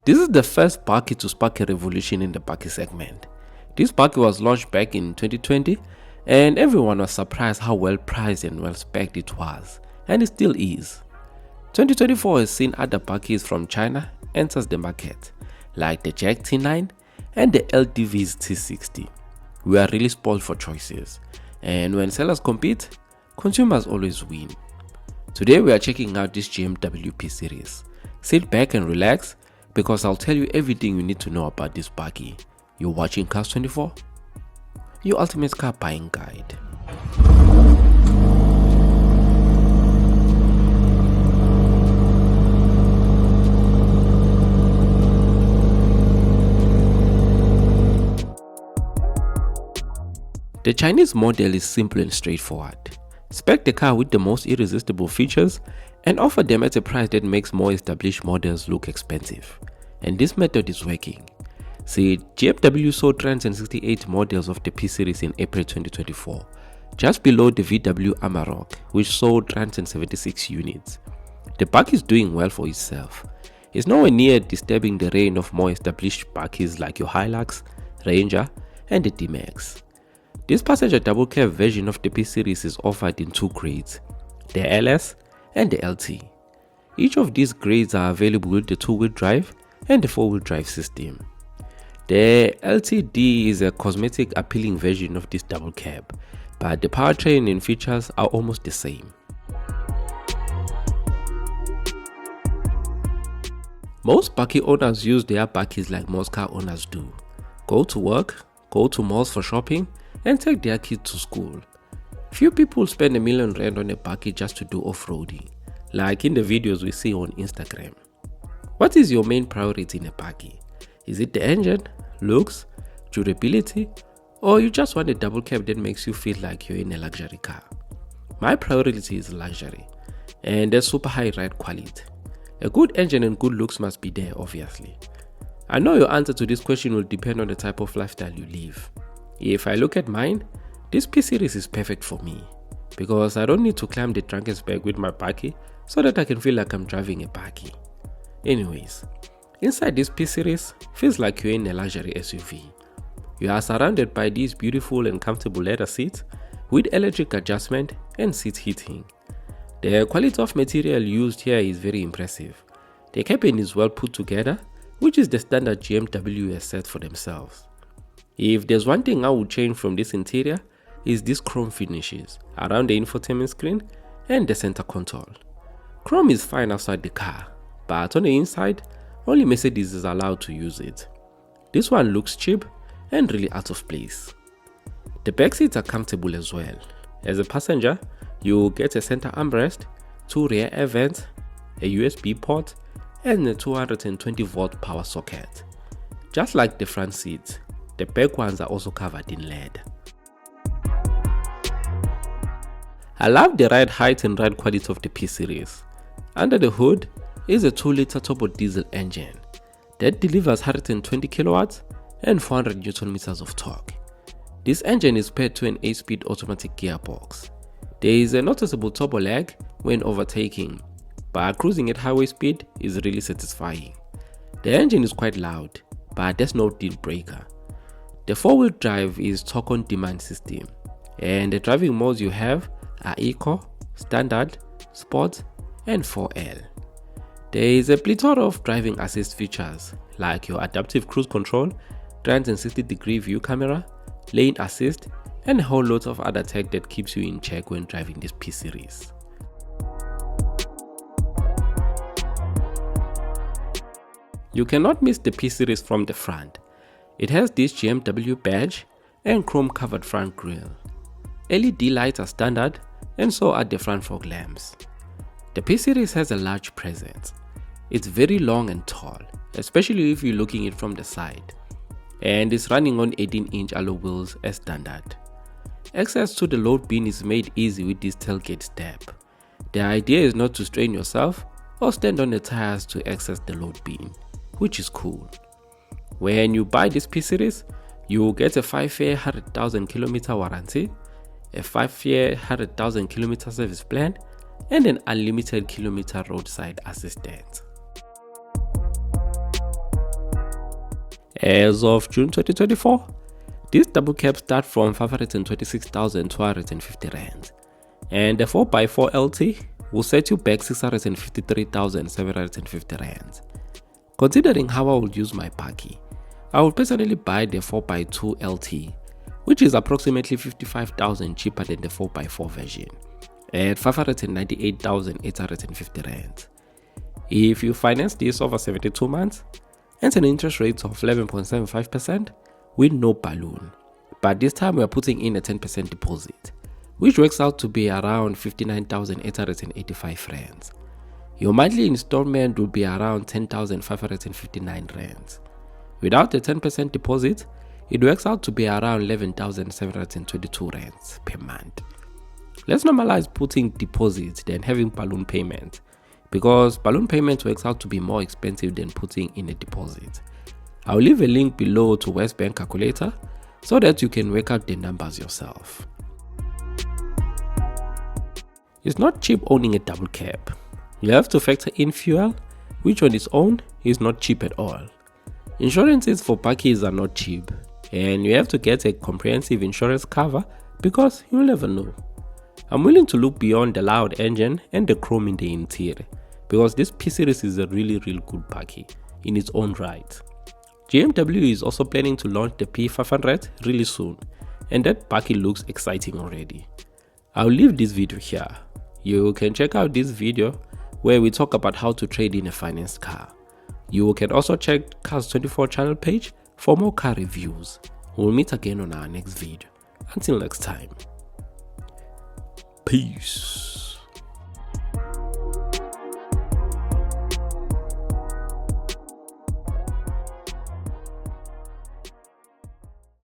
This is the first bakkie to spark a revolution in the bakkie segment. This bakkie was launched back in 2020 and everyone was surprised how well priced and well spec'd it was, and it still is. 2024 has seen other bakkies from China enters the market, like the Jag T9 and the LDV's T60. We are really spoiled for choices, and when sellers compete, consumers always win. Today we are checking out this GMW P series. Sit back and relax, because I'll tell you everything you need to know about this bakkie. You're watching Cars 24, your ultimate car buying guide. The Chinese model is simple and straightforward. Spec the car with the most irresistible features and offer them at a price that makes more established models look expensive. And this method is working. See, GMW sold 368 models of the P series in April 2024, just below the VW Amarok, which sold 376 units. The bakkie is doing well for itself. It's nowhere near disturbing the reign of more established bakkies like your Hilux, Ranger, and the D-Max. This passenger double cab version of the P series is offered in two grades, the LS and the LT. Each of these grades are available with the two-wheel drive and the four-wheel drive system. The LTD is a cosmetic appealing version of this double cab, but the powertrain and features are almost the same. Most bakkie owners use their bakkies like most car owners do. Go to work, go to malls for shopping, and take their kids to school. Few people spend R1 million on a bakkie just to do off-roading, like in the videos we see on Instagram. What is your main priority in a bakkie? Is it the engine, looks, durability, or you just want a double cab that makes you feel like you're in a luxury car? My priority is luxury, and there's super high ride quality. A good engine and good looks must be there, obviously. I know your answer to this question will depend on the type of lifestyle you live. If I look at mine, this P series is perfect for me, because I don't need to climb the Drakensberg with my bakkie so that I can feel like I'm driving a bakkie. Anyways, inside this P series feels like you're in a luxury SUV. You are surrounded by these beautiful and comfortable leather seats with electric adjustment and seat heating. The quality of material used here is very impressive. The cabin is well put together, which is the standard GMW has set for themselves. If there's one thing I would change from this interior, is these chrome finishes around the infotainment screen and the center console. Chrome is fine outside the car, but on the inside, only Mercedes is allowed to use it. This one looks cheap and really out of place. The back seats are comfortable as well. As a passenger, you get a center armrest, two rear air vents, a USB port, and a 220-volt power socket. Just like the front seats, the back ones are also covered in lead. I love the ride height and ride quality of the P series. Under the hood is a 2-liter turbo diesel engine that delivers 120 kilowatts and 400 Newton meters of torque. This engine is paired to an 8-speed automatic gearbox. There is a noticeable turbo lag when overtaking, but cruising at highway speed is really satisfying. The engine is quite loud, but there's no deal breaker. The 4-wheel drive is torque on demand system, and the driving modes you have are Eco, Standard, Sport, and 4L. There is a plethora of driving assist features like your adaptive cruise control, 360-degree view camera, lane assist, and a whole lot of other tech that keeps you in check when driving this P series. You cannot miss the P series from the front. It has this GMW badge and chrome covered front grille. LED lights are standard, and so are the front fog lamps. The P series has a large presence. It's very long and tall, especially if you're looking it from the side, and it's running on 18-inch alloy wheels as standard. Access to the load bin is made easy with this tailgate step. The idea is not to strain yourself or stand on the tires to access the load bin, which is cool. When you buy this P series, you will get a 5-year 100,000 km warranty, a 5-year 100,000 km service plan, and an unlimited kilometer roadside assistance. As of June 2024, this double cab starts from 526,250 rands, and the 4x4 LT will set you back 653,750 rands. Considering how I would use my bakkie, I would personally buy the 4x2 LT, which is approximately 55,000 cheaper than the 4x4 version, at 598,850 rands. If you finance this over 72 months, and an interest rate of 11.75% with no balloon, but this time we are putting in a 10% deposit, which works out to be around 59,885 rands. Your monthly installment will be around 10,559 rands. Without the 10% deposit, it works out to be around 11,722 rands per month. Let's normalize putting deposits than having balloon payment, because balloon payment works out to be more expensive than putting in a deposit. I'll leave a link below to West Bank calculator so that you can work out the numbers yourself. It's not cheap owning a double cab. You have to factor in fuel, which on its own is not cheap at all. Insurances for bakkies are not cheap, and you have to get a comprehensive insurance cover because you'll never know. I'm willing to look beyond the loud engine and the chrome in the interior, because this P series is a really good bakkie in its own right. GMW is also planning to launch the P500 really soon, and that bakkie looks exciting already. I'll leave this video here. You can check out this video where we talk about how to trade in a financed car. You can also check Cars24 channel page for more car reviews. We'll meet again on our next video. Until next time. Peace.